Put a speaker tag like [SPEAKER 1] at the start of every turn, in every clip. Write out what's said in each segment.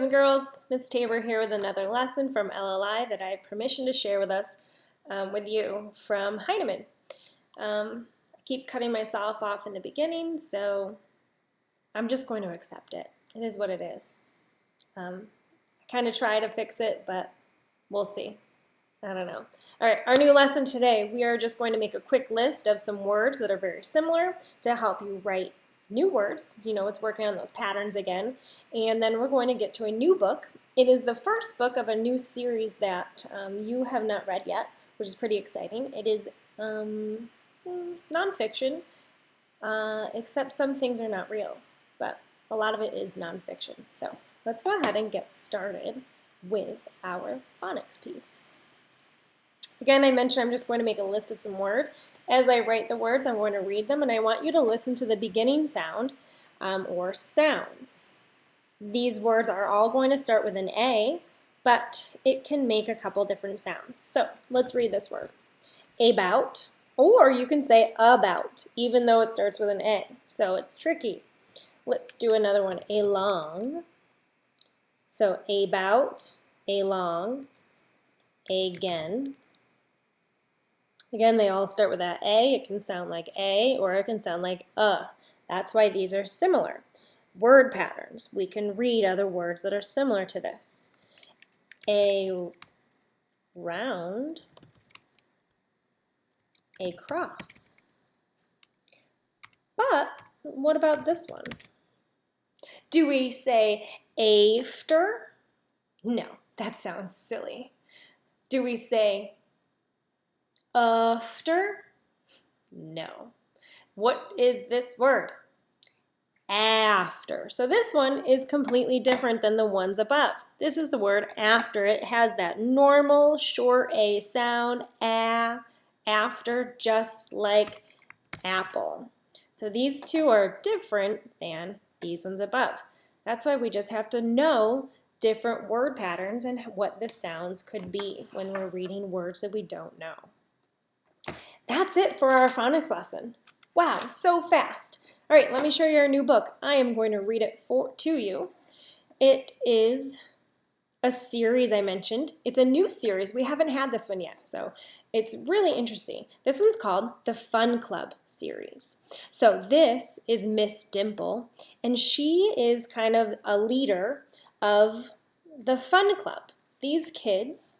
[SPEAKER 1] and girls, Miss Tabor here with another lesson from LLI that I have permission to share with you from Heinemann. I keep cutting myself off in the beginning, so I'm just going to accept it. It is what it is. I kind of try to fix it, but we'll see. I don't know. All right, our new lesson today, we are just going to make a quick list of some words that are very similar to help you write new words. You know, it's working on those patterns again. And then we're going to get to a new book. It is the first book of a new series that you have not read yet, which is pretty exciting. It is nonfiction, except some things are not real, but a lot of it is nonfiction. So let's go ahead and get started with our phonics piece. Again, I mentioned I'm just going to make a list of some words. As I write the words, I'm going to read them, and I want you to listen to the beginning sound or sounds. These words are all going to start with an A, but it can make a couple different sounds. So let's read this word. About, or you can say about, even though it starts with an A. So it's tricky. Let's do another one. Along. So about, along, again. Again, they all start with that A. It can sound like A or it can sound like That's why these are similar. Word patterns. We can read other words that are similar to this. A round, a cross. But what about this one? Do we say after? No, that sounds silly. Do we say after? No. What is this word? After. So this one is completely different than the ones above. This is the word after. It has that normal short A sound, after, just like apple. So these two are different than these ones above. That's why we just have to know different word patterns and what the sounds could be when we're reading words that we don't know. That's it for our phonics lesson. Wow, so fast. All right, let me show you our new book. I am going to read it to you. It is a series I mentioned. It's a new series. We haven't had this one yet, so it's really interesting. This one's called the Fun Club series. So this is Miss Dimple, and she is kind of a leader of the Fun Club. These kids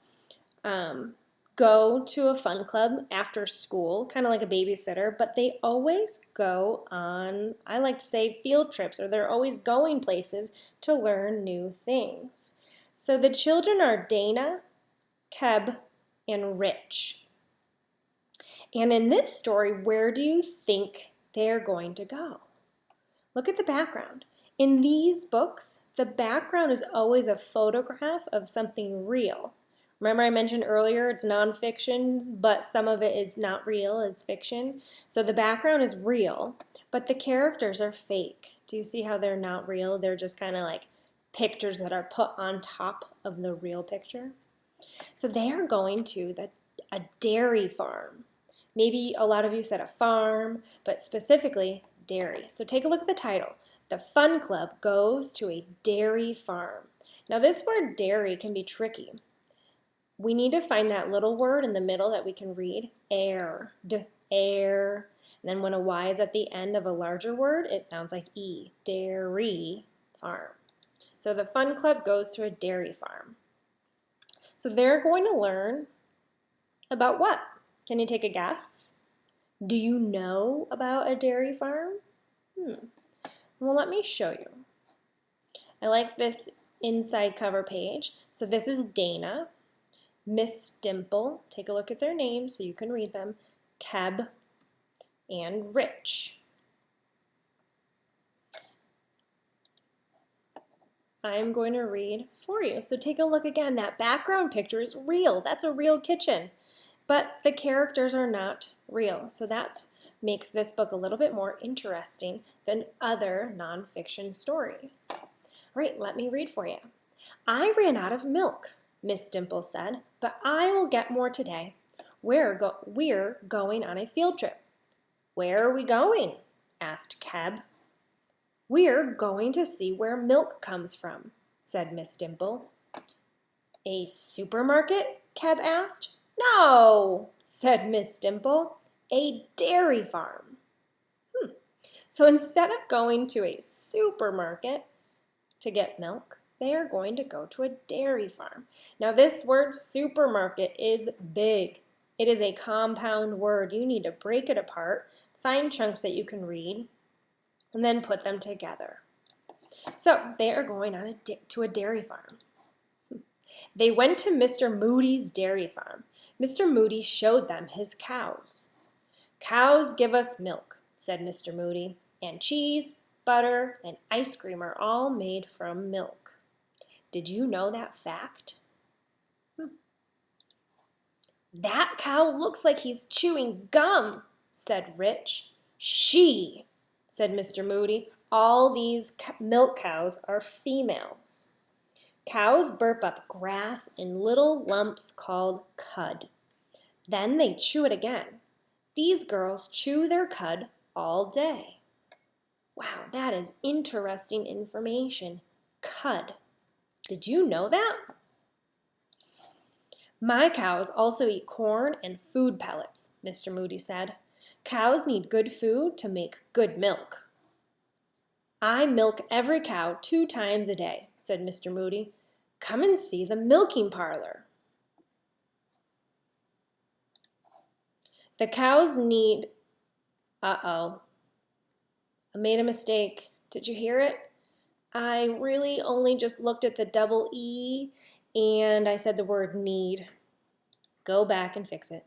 [SPEAKER 1] go to a fun club after school, kind of like a babysitter, but they always go on, I like to say, field trips, or they're always going places to learn new things. So the children are Dana, Keb, and Rich. And in this story, where do you think they're going to go? Look at the background. In these books, the background is always a photograph of something real. Remember I mentioned earlier it's nonfiction, but some of it is not real, it's fiction. So the background is real, but the characters are fake. Do you see how they're not real? They're just kind of like pictures that are put on top of the real picture. So they are going to a dairy farm. Maybe a lot of you said a farm, but specifically dairy. So take a look at the title. The Fun Club goes to a dairy farm. Now this word dairy can be tricky. We need to find that little word in the middle that we can read, air, air. And then when a Y is at the end of a larger word, it sounds like E, dairy farm. So the Fun Club goes to a dairy farm. So they're going to learn about what? Can you take a guess? Do you know about a dairy farm? Well, let me show you. I like this inside cover page. So this is Dana, Miss Dimple, take a look at their names so you can read them, Keb, and Rich. I'm going to read for you. So take a look again. That background picture is real. That's a real kitchen. But the characters are not real. So that makes this book a little bit more interesting than other nonfiction stories. All right, let me read for you. I ran out of milk, Miss Dimple said, but I will get more today. We're going on a field trip. Where are we going? Asked Keb. We're going to see where milk comes from, said Miss Dimple. A supermarket? Keb asked. No, said Miss Dimple. A dairy farm. So instead of going to a supermarket to get milk, they are going to go to a dairy farm. Now this word supermarket is big. It is a compound word. You need to break it apart, find chunks that you can read, and then put them together. So they are going on to a dairy farm. They went to Mr. Moody's dairy farm. Mr. Moody showed them his cows. Cows give us milk, said Mr. Moody, and cheese, butter, and ice cream are all made from milk. Did you know that fact? That cow looks like he's chewing gum, said Rich. She, said Mr. Moody. All these milk cows are females. Cows burp up grass in little lumps called cud. Then they chew it again. These girls chew their cud all day. Wow, that is interesting information. Cud. Did you know that? My cows also eat corn and food pellets, Mr. Moody said. Cows need good food to make good milk. I milk every cow 2 times a day, said Mr. Moody. Come and see the milking parlor. The cows need... Uh-oh. I made a mistake. Did you hear it? I really only just looked at the double E and I said the word need. Go back and fix it.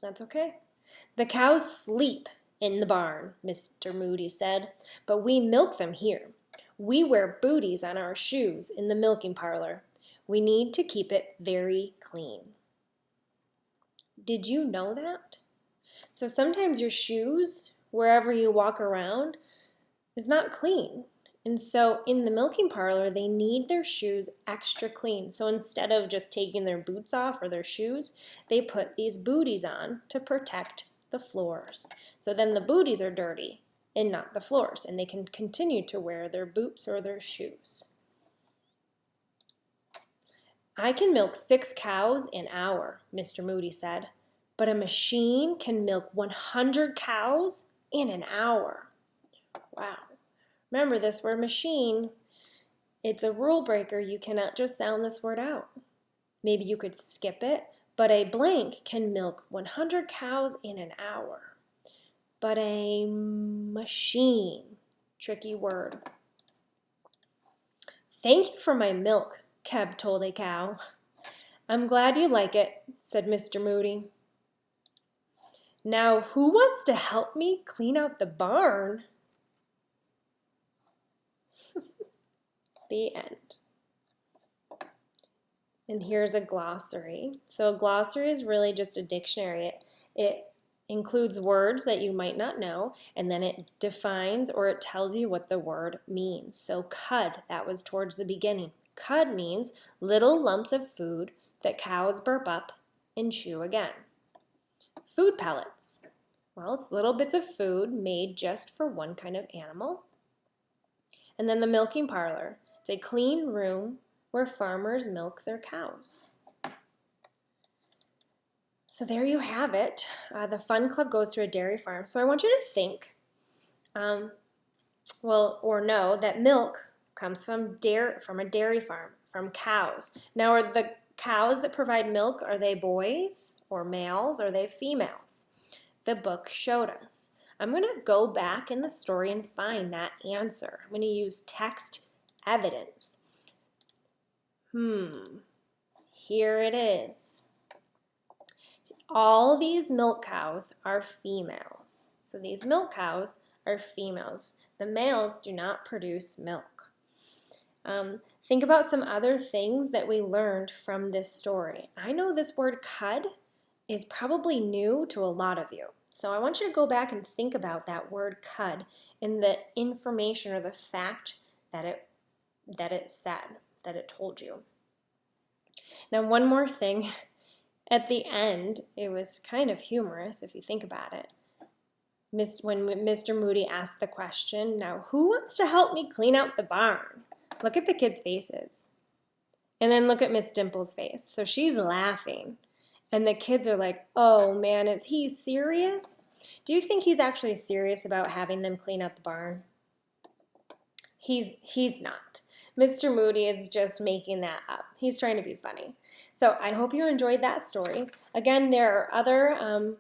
[SPEAKER 1] That's okay. The cows sleep in the barn, Mr. Moody said, but we milk them here. We wear booties on our shoes in the milking parlor. We need to keep it very clean. Did you know that? So sometimes your shoes, wherever you walk around, is not clean. And so in the milking parlor, they need their shoes extra clean. So instead of just taking their boots off or their shoes, they put these booties on to protect the floors. So then the booties are dirty and not the floors, and they can continue to wear their boots or their shoes. I can milk 6 cows an hour, Mr. Moody said, but a machine can milk 100 cows in an hour. Wow. Remember this word machine, it's a rule breaker. You cannot just sound this word out. Maybe you could skip it, but a blank can milk 100 cows in an hour. But a machine, tricky word. Thank you for my milk, Keb told a cow. I'm glad you like it, said Mr. Moody. Now, who wants to help me clean out the barn? The end. And here's a glossary. So a glossary is really just a dictionary. It includes words that you might not know, and then it defines or it tells you what the word means. So cud, that was towards the beginning. Cud means little lumps of food that cows burp up and chew again. Food pellets. Well, it's little bits of food made just for one kind of animal. And then the milking parlor. It's a clean room where farmers milk their cows. So there you have it. The fun club goes to a dairy farm. So I want you to think, or know that milk comes from a dairy farm, from cows. Now, are the cows that provide milk, are they boys or males? Or are they females? The book showed us. I'm going to go back in the story and find that answer. I'm going to use text evidence. Here it is. All these milk cows are females. So these milk cows are females. The males do not produce milk. Think about some other things that we learned from this story. I know this word cud is probably new to a lot of you. So I want you to go back and think about that word cud and the information or the fact that it said, that it told you. Now, one more thing. At the end, it was kind of humorous if you think about it. When Mr. Moody asked the question, now who wants to help me clean out the barn? Look at the kids' faces. And then look at Miss Dimple's face. So she's laughing. And the kids are like, oh man, is he serious? Do you think he's actually serious about having them clean out the barn? He's not. Mr. Moody is just making that up. He's trying to be funny. So I hope you enjoyed that story. Again, there are other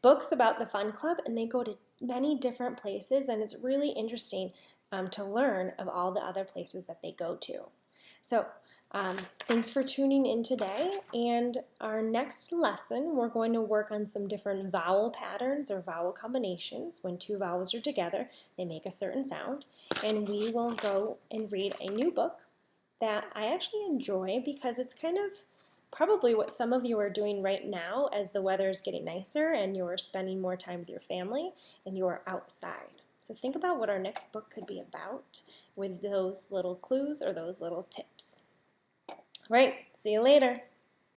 [SPEAKER 1] books about the Fun Club, and they go to many different places, and it's really interesting to learn of all the other places that they go to. So thanks for tuning in today, and our next lesson we're going to work on some different vowel patterns or vowel combinations. When two vowels are together, they make a certain sound, and we will go and read a new book that I actually enjoy because it's kind of probably what some of you are doing right now as the weather is getting nicer and you're spending more time with your family and you're outside. So think about what our next book could be about with those little clues or those little tips. All right, see you later.